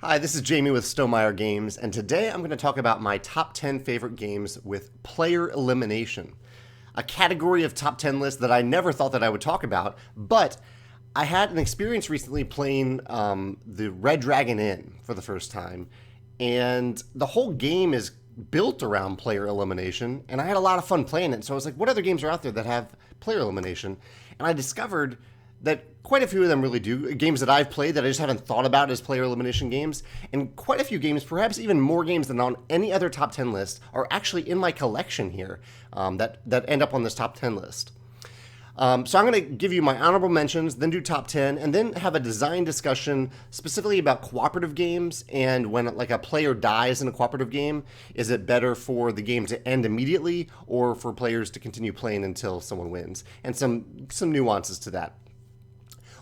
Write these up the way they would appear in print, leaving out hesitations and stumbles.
Hi, this is Jamey with Stonemaier Games, and today I'm going to talk about my top 10 favorite games with player elimination. A category of top 10 list that I never thought that I would talk about, but I had an experience recently playing the Red Dragon Inn for the first time, and the whole game is built around player elimination, and I had a lot of fun playing it, so I was like, what other games are out there that have player elimination? And I discovered that quite a few of them really do. Games that I've played that I just haven't thought about as player elimination games, and quite a few games, perhaps even more games than on any other top 10 list, are actually in my collection here that end up on this top 10 list. So I'm going to give you my honorable mentions, then do top 10, and then have a design discussion specifically about cooperative games and when like a player dies in a cooperative game, is it better for the game to end immediately or for players to continue playing until someone wins? And some nuances to that.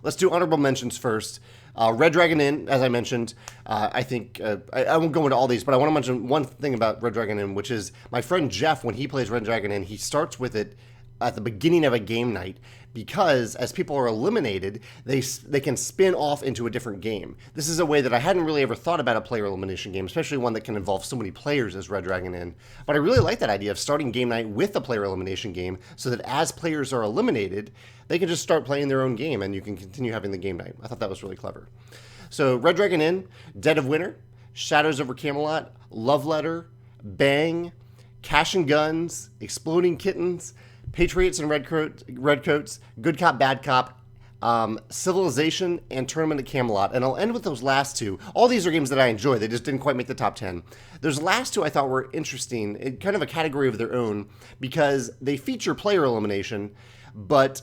Let's do honorable mentions first. Red Dragon Inn, as I mentioned, I think, I won't go into all these, but I want to mention one thing about Red Dragon Inn, which is my friend Jeff, when he plays Red Dragon Inn, he starts with it at the beginning of a game night because as people are eliminated, they can spin off into a different game. This is a way that I hadn't really ever thought about a player elimination game, especially one that can involve so many players as Red Dragon Inn. But I really like that idea of starting game night with a player elimination game so that as players are eliminated, they can just start playing their own game and you can continue having the game night. I thought that was really clever. So Red Dragon Inn, Dead of Winter, Shadows over Camelot, Love Letter, Bang, Cash and Guns, Exploding Kittens, Patriots and Redcoats, Good Cop, Bad Cop, Civilization, and Tournament at Camelot. And I'll end with those last two. All these are games that I enjoy. They just didn't quite make the top 10. Those last two I thought were interesting, kind of a category of their own, because they feature player elimination, but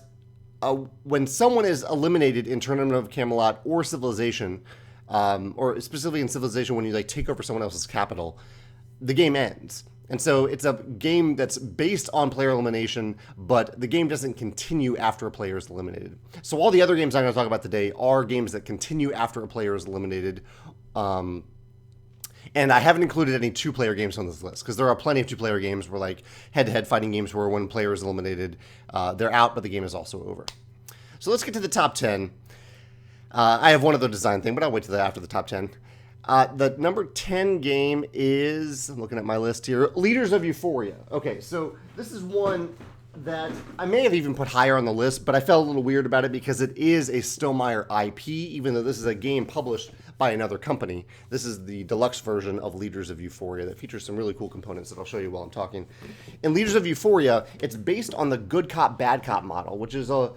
when someone is eliminated in Tournament of Camelot or Civilization, or specifically in Civilization when you like take over someone else's capital, the game ends. And so it's a game that's based on player elimination, but the game doesn't continue after a player is eliminated. So all the other games I'm going to talk about today are games that continue after a player is eliminated. And I haven't included any two-player games on this list because there are plenty of two-player games where like head-to-head fighting games where when a player is eliminated, they're out, but the game is also over. So let's get to the top 10. I have one other design thing, but I'll wait till after the top 10. The number 10 game is, I'm looking at my list here, Leaders of Euphoria. Okay, so this is one that I may have even put higher on the list, but I felt a little weird about it because it is a Stonemaier IP, even though this is a game published by another company. This is the deluxe version of Leaders of Euphoria that features some really cool components that I'll show you while I'm talking. In Leaders of Euphoria, it's based on the Good Cop, Bad Cop model, which is a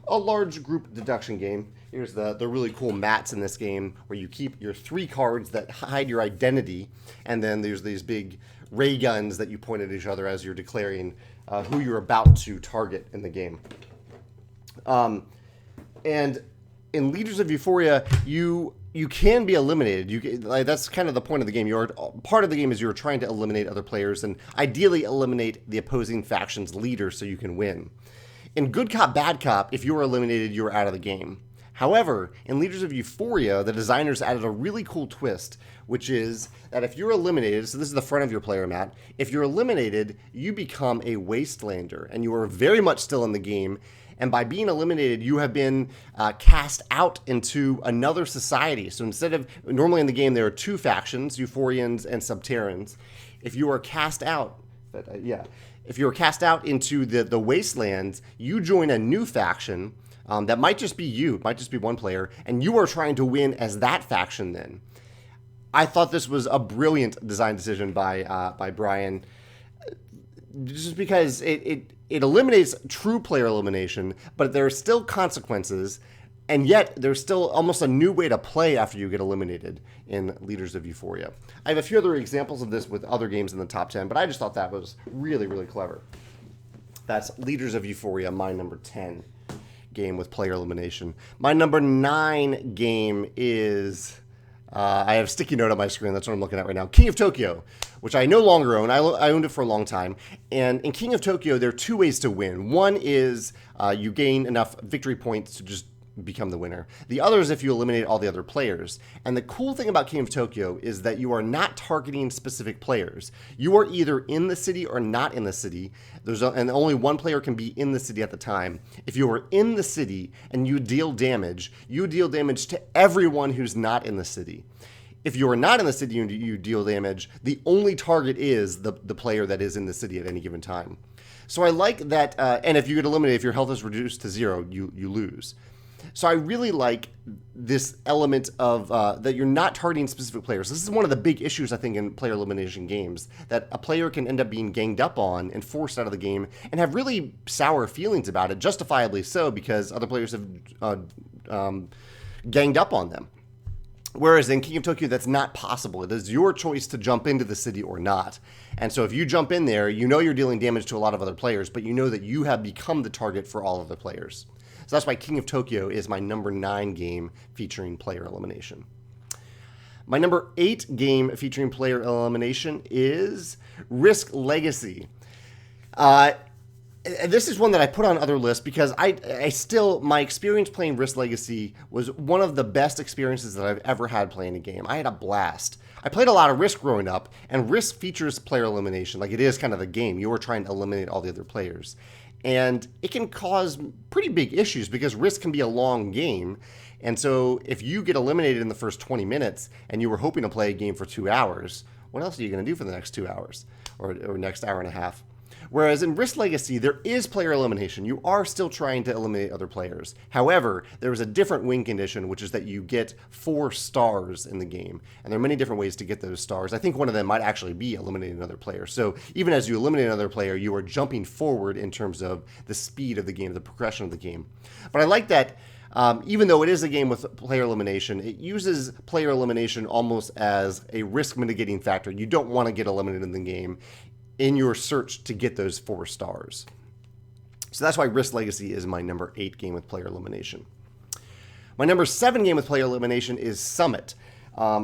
large group deduction game. Here's the really cool mats in this game where you keep your 3 cards that hide your identity, and then there's these big ray guns that you point at each other as you're declaring who you're about to target in the game. And in Leaders of Euphoria, you can be eliminated. That's kind of the point of the game. Part of the game is you're trying to eliminate other players and ideally eliminate the opposing faction's leader so you can win. In Good Cop, Bad Cop, if you were eliminated, you were out of the game. However, in Leaders of Euphoria, the designers added a really cool twist, which is that if you're eliminated, so this is the front of your player mat, if you're eliminated, you become a wastelander, and you are very much still in the game, and by being eliminated, you have been cast out into another society. So instead of, normally in the game, there are 2 factions, Euphorians and Subterrans. If you are cast out, if you're cast out into the wastelands, you join a new faction that might just be you, might just be one player, and you are trying to win as that faction then. I thought this was a brilliant design decision by Brian, just because it eliminates true player elimination, but there are still consequences, and yet there's still almost a new way to play after you get eliminated in Leaders of Euphoria. I have a few other examples of this with other games in the top 10, but I just thought that was really, really clever. That's Leaders of Euphoria, my number 10 game with player elimination. My number 9 game is, I have a sticky note on my screen, that's what I'm looking at right now, King of Tokyo, which I no longer own. I owned it for a long time. And in King of Tokyo, there are 2 ways to win. One is you gain enough victory points to just become the winner. The other is if you eliminate all the other players. And the cool thing about King of Tokyo is that you are not targeting specific players. You are either in the city or not in the city. And only one player can be in the city at the time. If you are in the city and you deal damage to everyone who's not in the city. if you're not in the city and you deal damage, the only target is the player that is in the city at any given time. So I like that, and if you get eliminated, if your health is reduced to 0, you lose. So I really like this element of that you're not targeting specific players. This is one of the big issues, I think, in player elimination games, that a player can end up being ganged up on and forced out of the game and have really sour feelings about it, justifiably so, because other players have ganged up on them. Whereas in King of Tokyo, that's not possible. It is your choice to jump into the city or not. And so if you jump in there, you know you're dealing damage to a lot of other players, but you know that you have become the target for all other players. So that's why King of Tokyo is my number 9 game featuring player elimination. My number 8 game featuring player elimination is Risk Legacy. This is one that I put on other lists because I still, my experience playing Risk Legacy was one of the best experiences that I've ever had playing a game. I had a blast. I played a lot of Risk growing up, and Risk features player elimination. Like, it is kind of the game. You are trying to eliminate all the other players. And it can cause pretty big issues because Risk can be a long game. And so if you get eliminated in the first 20 minutes and you were hoping to play a game for 2 hours, what else are you going to do for the next 2 hours or next hour and a half? Whereas in Risk Legacy, there is player elimination. You are still trying to eliminate other players. However, there is a different win condition, which is that you get 4 stars in the game. And there are many different ways to get those stars. I think one of them might actually be eliminating another player. So even as you eliminate another player, you are jumping forward in terms of the speed of the game, the progression of the game. But I like that even though it is a game with player elimination, it uses player elimination almost as a risk mitigating factor. You don't want to get eliminated in the game in your search to get those 4 stars. So that's why Risk Legacy is my number 8 game with player elimination. My number 7 game with player elimination is Summit.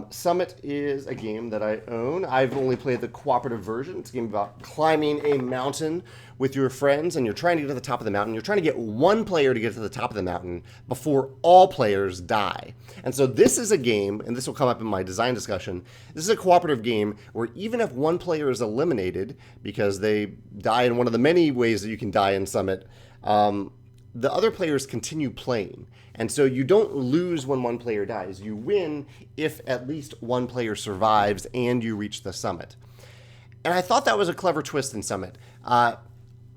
Summit is a game that I own. I've only played the cooperative version. It's a game about climbing a mountain with your friends, and you're trying to get to the top of the mountain. You're trying to get one player to get to the top of the mountain before all players die. And so this is a game, and this will come up in my design discussion, this is a cooperative game where even if one player is eliminated, because they die in one of the many ways that you can die in Summit, the other players continue playing. And so you don't lose when one player dies. You win if at least one player survives and you reach the summit. And I thought that was a clever twist in Summit.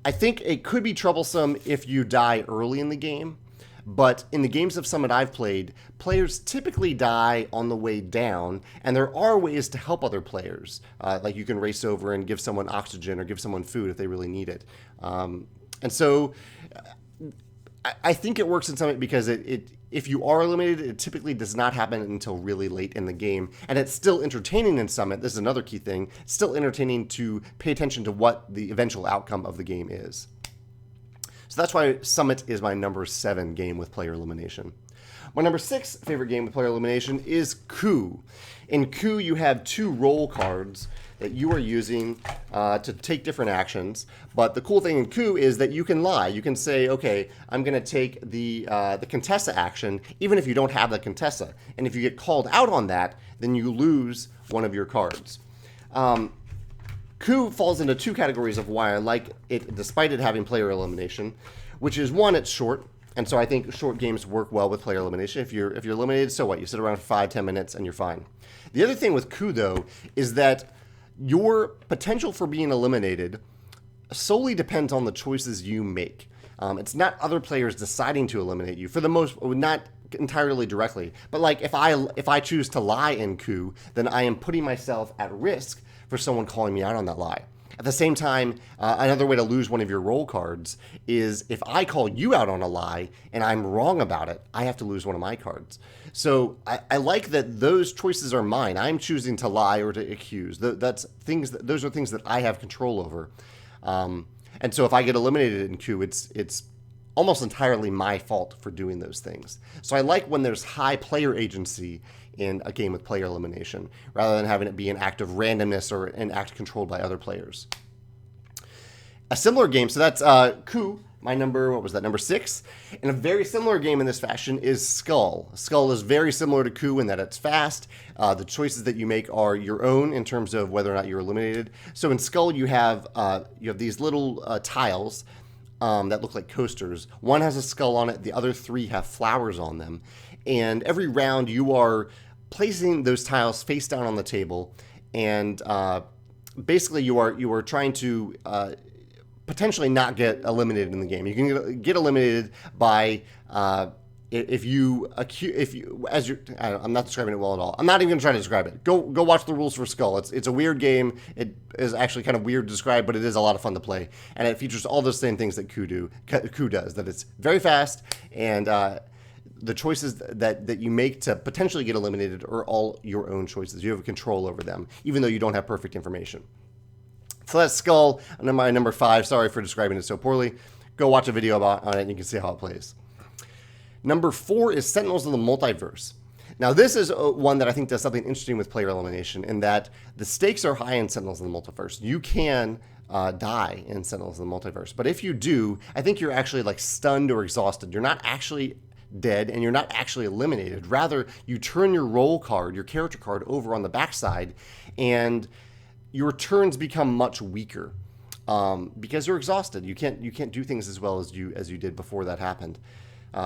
I think it could be troublesome if you die early in the game, but in the games of Summit I've played, players typically die on the way down, and there are ways to help other players. Like you can race over and give someone oxygen or give someone food if they really need it. And so I think it works in Summit because if you are eliminated, it typically does not happen until really late in the game. And it's still entertaining in Summit. This is another key thing. It's still entertaining to pay attention to what the eventual outcome of the game is. So that's why Summit is my number 7 game with player elimination. My number 6 favorite game with player elimination is Coup. In Coup, you have 2 roll cards that you are using to take different actions. But the cool thing in Coup is that you can lie. You can say, okay, I'm going to take the Contessa action, even if you don't have the Contessa. And if you get called out on that, then you lose one of your cards. Coup falls into 2 categories of why I like it, despite it having player elimination, which is, one, it's short. And so I think short games work well with player elimination. If you're eliminated, so what? You sit around for 5-10 minutes and you're fine. The other thing with Coup, though, is that your potential for being eliminated solely depends on the choices you make. It's not other players deciding to eliminate you, for the most, not entirely directly. But like if I choose to lie in Coup, then I am putting myself at risk for someone calling me out on that lie. At the same time, another way to lose one of your roll cards is if I call you out on a lie and I'm wrong about it, I have to lose one of my cards. So I like that those choices are mine. I'm choosing to lie or to accuse. Those are things that I have control over. And so if I get eliminated in Coup, it's almost entirely my fault for doing those things. So I like when there's high player agency in a game with player elimination, rather than having it be an act of randomness or an act controlled by other players. A similar game, so that's Coup, my number 6. And a very similar game in this fashion is Skull. Skull is very similar to Coup in that it's fast. The choices that you make are your own in terms of whether or not you're eliminated. So in Skull, you have these little tiles that look like coasters. One has a skull on it. The other 3 have flowers on them. And every round you are placing those tiles face down on the table, and basically you are trying to potentially not get eliminated in the game. You can get eliminated by if you as you I'm not describing it well at all. I'm not even going to try to describe it. Go watch the rules for Skull. It's a weird game. It is actually kind of weird to describe, but it is a lot of fun to play, and it features all those same things that Coup does. That it's very fast, and the choices that you make to potentially get eliminated are all your own choices. You have control over them, even though you don't have perfect information. So that's Skull, my number 5. Sorry for describing it so poorly. Go watch a video on it and you can see how it plays. Number 4 is Sentinels of the Multiverse. Now this is one that I think does something interesting with player elimination, in that the stakes are high in Sentinels of the Multiverse. You can die in Sentinels of the Multiverse, but if you do, I think you're actually like stunned or exhausted. You're not actually dead and you're not actually eliminated. Rather, you turn your role card, your character card, over on the backside, and your turns become much weaker because you're exhausted. You can't do things as well as you did before that happened,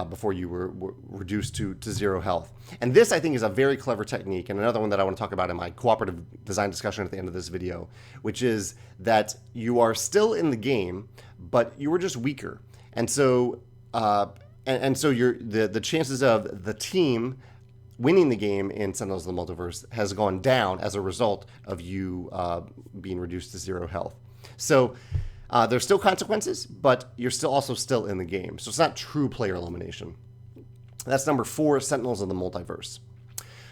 before you were reduced to 0 health. And this, I think, is a very clever technique, and another one that I want to talk about in my cooperative design discussion at the end of this video, which is that you are still in the game, but you are just weaker, and so the chances of the team winning the game in Sentinels of the Multiverse has gone down as a result of you being reduced to 0 health. So there's still consequences, but you're still in the game. So it's not true player elimination. That's number 4, Sentinels of the Multiverse.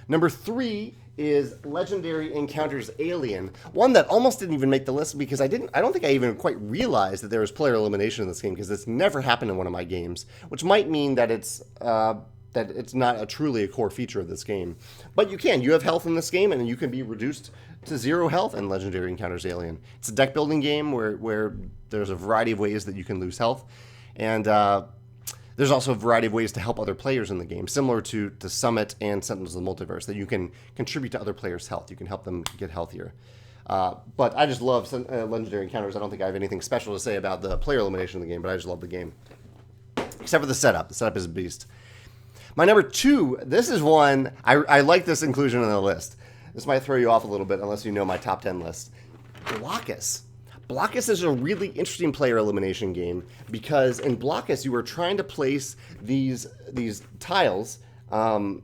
Number 3 is Legendary Encounters Alien, one that almost didn't even make the list because I don't think I even quite realized that there was player elimination in this game, because it's never happened in one of my games, which might mean that it's not truly a core feature of this game. But you have health in this game, and you can be reduced to 0 health in Legendary Encounters Alien. It's a deck building game where there's a variety of ways that you can lose health, and there's also a variety of ways to help other players in the game, similar to Summit and Sentinels of the Multiverse, that you can contribute to other players' health. You can help them get healthier. But I just love Legendary Encounters. I don't think I have anything special to say about the player elimination of the game, but I just love the game. Except for the setup. The setup is a beast. My number 2, this is one, I like this inclusion on the list. This might throw you off a little bit unless you know my top 10 list. Blokus. Blokus is a really interesting player elimination game because in Blokus you are trying to place these tiles, and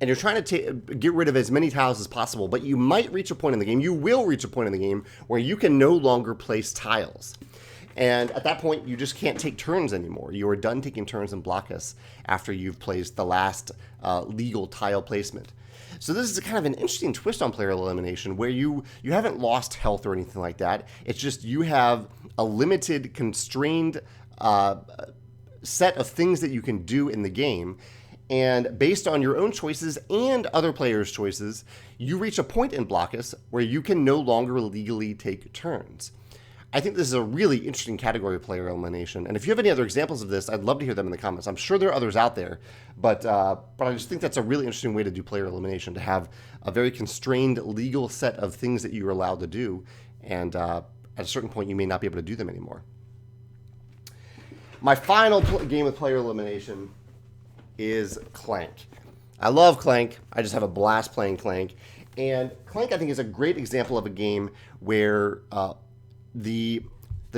you're trying to get rid of as many tiles as possible, but you might reach a point in the game, you will reach a point in the game where you can no longer place tiles. And at that point, you just can't take turns anymore. You are done taking turns in Blokus after you've placed the last legal tile placement. So this is kind of an interesting twist on player elimination, where you haven't lost health or anything like that. It's just you have a limited, constrained set of things that you can do in the game. And based on your own choices and other players' choices, you reach a point in Blokus where you can no longer legally take turns. I think this is a really interesting category of player elimination, and if you have any other examples of this, I'd love to hear them in the comments. I'm sure there are others out there, but I just think that's a really interesting way to do player elimination, to have a very constrained legal set of things that you're allowed to do, and at a certain point you may not be able to do them anymore. My final game with player elimination is Clank. I love Clank. I just have a blast playing Clank, and Clank I think is a great example of a game where the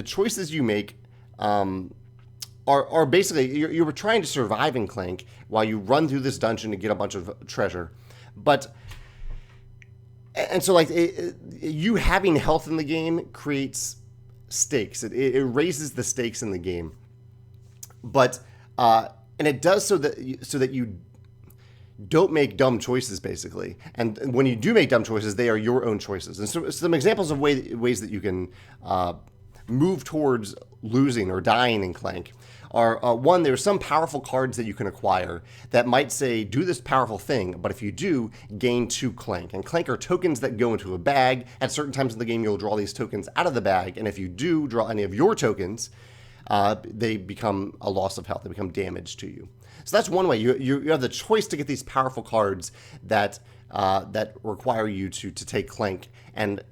choices you make are basically, you're trying to survive in Clank while you run through this dungeon to get a bunch of treasure. And so you having health in the game creates stakes. It raises the stakes in the game. But and it does so that you don't make dumb choices, basically. And when you do make dumb choices, they are your own choices. And so some examples of ways that you can move towards losing or dying in Clank are, one, there's some powerful cards that you can acquire that might say, do this powerful thing, but if you do, gain 2 Clank. And Clank are tokens that go into a bag. At certain times in the game, you'll draw these tokens out of the bag, and if you do draw any of your tokens, they become a loss of health. They become damage to you. So that's one way. You have the choice to get these powerful cards that require you to take Clank. And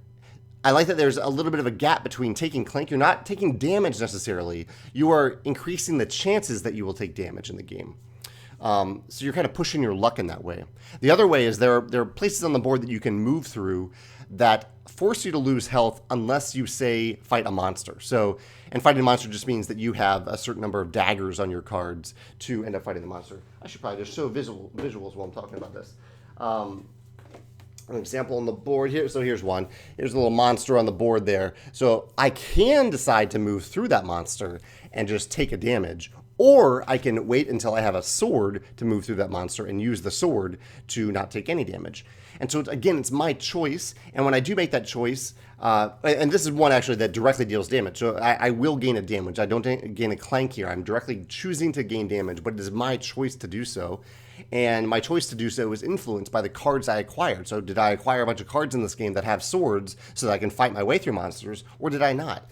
I like that there's a little bit of a gap between taking Clank. You're not taking damage necessarily. You are increasing the chances that you will take damage in the game. So you're kind of pushing your luck in that way. The other way is there are places on the board that you can move through that force you to lose health unless you, say, fight a monster. So, and fighting a monster just means that you have a certain number of daggers on your cards to end up fighting the monster. I should probably just show visuals while I'm talking about this. An example on the board here. So here's one. Here's a little monster on the board there. So I can decide to move through that monster and just take a damage. Or I can wait until I have a sword to move through that monster and use the sword to not take any damage. And so, again, it's my choice. And when I do make that choice, and this is one actually that directly deals damage. So I will gain a damage. I don't gain a clank here. I'm directly choosing to gain damage, but it is my choice to do so. And my choice to do so is influenced by the cards I acquired. So did I acquire a bunch of cards in this game that have swords so that I can fight my way through monsters, or did I not?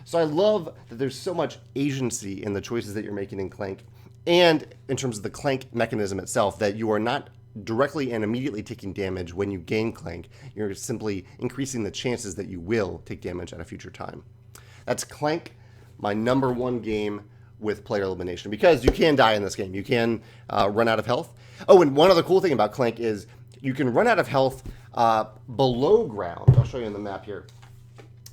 So I love that there's so much agency in the choices that you're making in Clank, and in terms of the Clank mechanism itself, that you are not directly and immediately taking damage when you gain Clank. You're simply increasing the chances that you will take damage at a future time. That's Clank, my number one game with player elimination, because you can die in this game. You can run out of health. Oh, and one other cool thing about Clank is you can run out of health below ground. I'll show you on the map here.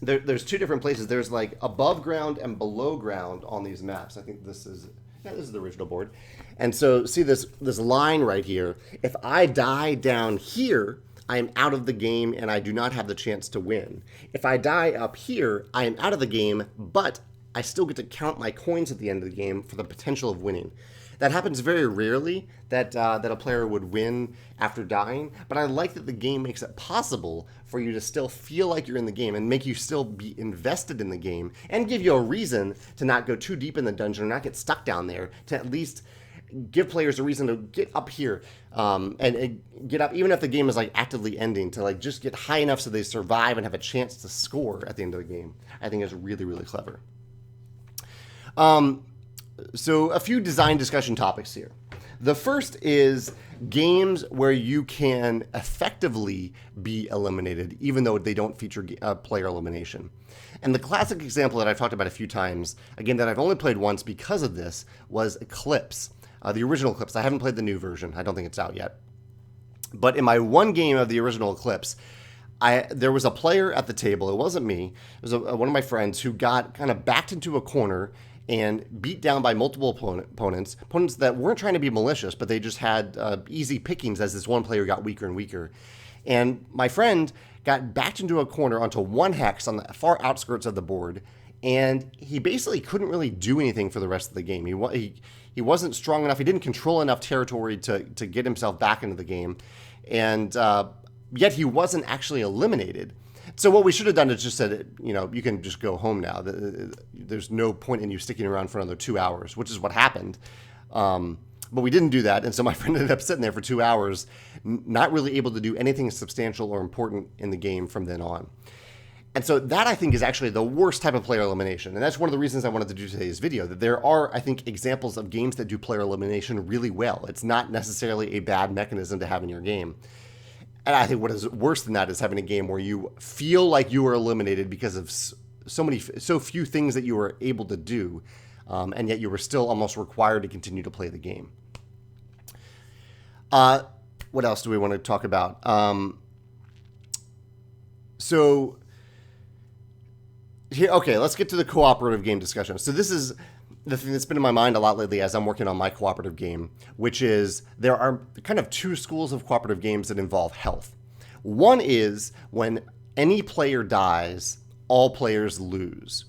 There's two different places. There's like above ground and below ground on these maps. I think this is the original board. And so see this line right here. If I die down here, I am out of the game and I do not have the chance to win. If I die up here, I am out of the game, but I still get to count my coins at the end of the game for the potential of winning. That happens very rarely, that a player would win after dying, but I like that the game makes it possible for you to still feel like you're in the game and make you still be invested in the game and give you a reason to not go too deep in the dungeon or not get stuck down there, to at least give players a reason to get up here and get up, even if the game is like actively ending, to like just get high enough so they survive and have a chance to score at the end of the game. I think is really, really clever. So a few design discussion topics here. The first is games where you can effectively be eliminated, even though they don't feature player elimination. And the classic example that I've talked about a few times, again, that I've only played once because of this, was Eclipse. The original Eclipse. I haven't played the new version. I don't think it's out yet. But in my one game of the original Eclipse, there was a player at the table. It wasn't me. It was one of my friends who got kind of backed into a corner and beat down by multiple opponents that weren't trying to be malicious, but they just had easy pickings as this one player got weaker and weaker. And my friend got backed into a corner onto one hex on the far outskirts of the board, and he basically couldn't really do anything for the rest of the game. He wasn't strong enough. He didn't control enough territory to get himself back into the game, and yet he wasn't actually eliminated. So what we should have done is just said, you can just go home now. There's no point in you sticking around for another 2 hours, which is what happened. But we didn't do that, and so my friend ended up sitting there for 2 hours, not really able to do anything substantial or important in the game from then on. And so that, I think, is actually the worst type of player elimination. And that's one of the reasons I wanted to do today's video, that there are, I think, examples of games that do player elimination really well. It's not necessarily a bad mechanism to have in your game. And I think what is worse than that is having a game where you feel like you were eliminated because of so few things that you were able to do, and yet you were still almost required to continue to play the game. What else do we want to talk about? Okay, let's get to the cooperative game discussion. So this is the thing that's been in my mind a lot lately as I'm working on my cooperative game, which is there are kind of two schools of cooperative games that involve health. One is when any player dies, all players lose.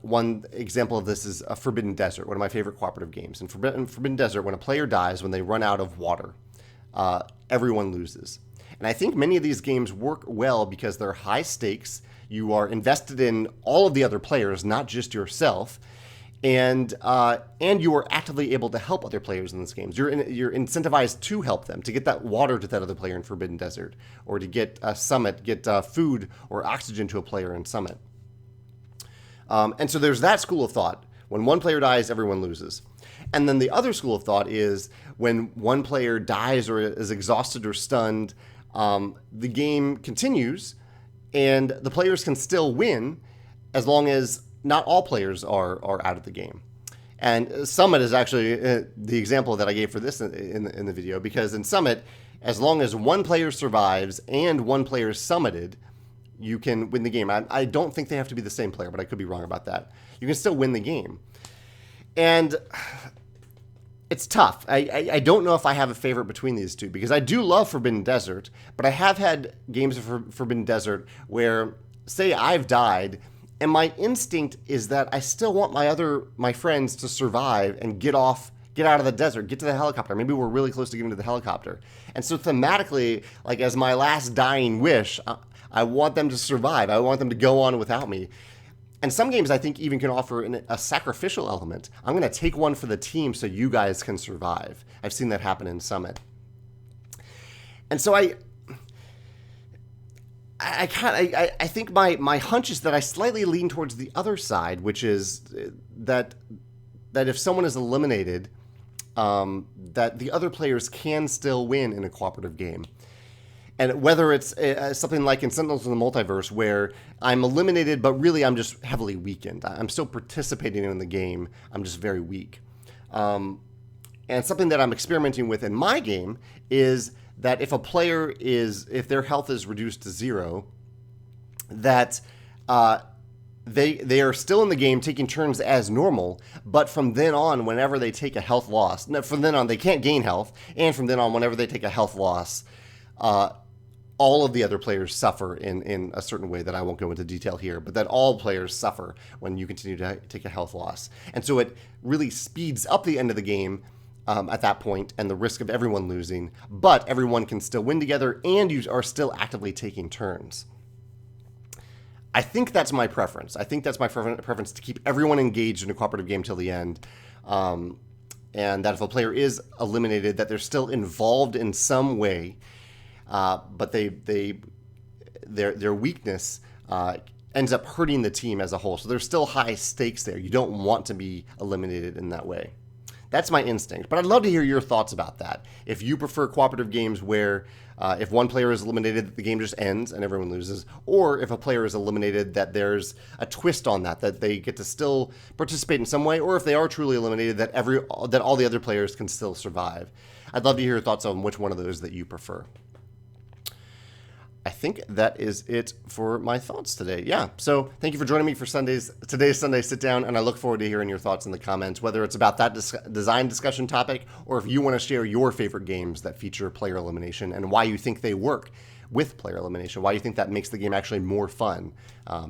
One example of this is a Forbidden Desert, one of my favorite cooperative games. In Forbidden Desert, when a player dies, when they run out of water, everyone loses. And I think many of these games work well because they're high stakes. You are invested in all of the other players, not just yourself. And you are actively able to help other players in these games. You're incentivized to help them, to get that water to that other player in Forbidden Desert, or to get a summit, get food or oxygen to a player in Summit. And so there's that school of thought. When one player dies, everyone loses. And then the other school of thought is when one player dies or is exhausted or stunned, the game continues, and the players can still win as long as not all players are out of the game. And Summit is actually the example that I gave for this in the video, because in Summit, as long as one player survives and one player is summited, you can win the game. I don't think they have to be the same player, but I could be wrong about that. You can still win the game. And it's tough. I don't know if I have a favorite between these two, because I do love Forbidden Desert, but I have had games of Forbidden Desert where, say I've died, and my instinct is that I still want my friends to survive and get out of the desert, get to the helicopter. Maybe we're really close to getting to the helicopter. And so thematically, like as my last dying wish, I want them to survive. I want them to go on without me. And some games I think even can offer a sacrificial element. I'm going to take one for the team so you guys can survive. I've seen that happen in Summit. And so I think my hunch is that I slightly lean towards the other side, which is that if someone is eliminated, that the other players can still win in a cooperative game. And whether it's something like in Sentinels in the Multiverse, where I'm eliminated, but really I'm just heavily weakened. I'm still participating in the game. I'm just very weak. And something that I'm experimenting with in my game is that if if their health is reduced to 0, that they are still in the game taking turns as normal, but from then on, whenever they take a health loss, from then on they can't gain health, and from then on, whenever they take a health loss, all of the other players suffer in a certain way that I won't go into detail here, but that all players suffer when you continue to take a health loss. And so it really speeds up the end of the game at that point and the risk of everyone losing, but everyone can still win together and you are still actively taking turns. I think that's my preference. I think that's my preference, to keep everyone engaged in a cooperative game till the end. And that if a player is eliminated, that they're still involved in some way, but their weakness ends up hurting the team as a whole. So there's still high stakes there. You don't want to be eliminated in that way. That's my instinct. But I'd love to hear your thoughts about that. If you prefer cooperative games where if one player is eliminated, the game just ends and everyone loses, or if a player is eliminated, that there's a twist on that they get to still participate in some way, or if they are truly eliminated, that all the other players can still survive. I'd love to hear your thoughts on which one of those that you prefer. I think that is it for my thoughts today. Yeah, so thank you for joining me for today's Sunday Sit Down, and I look forward to hearing your thoughts in the comments, whether it's about that design discussion topic, or if you want to share your favorite games that feature player elimination and why you think they work with player elimination, why you think that makes the game actually more fun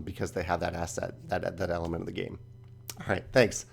because they have that asset, that element of the game. All right, thanks.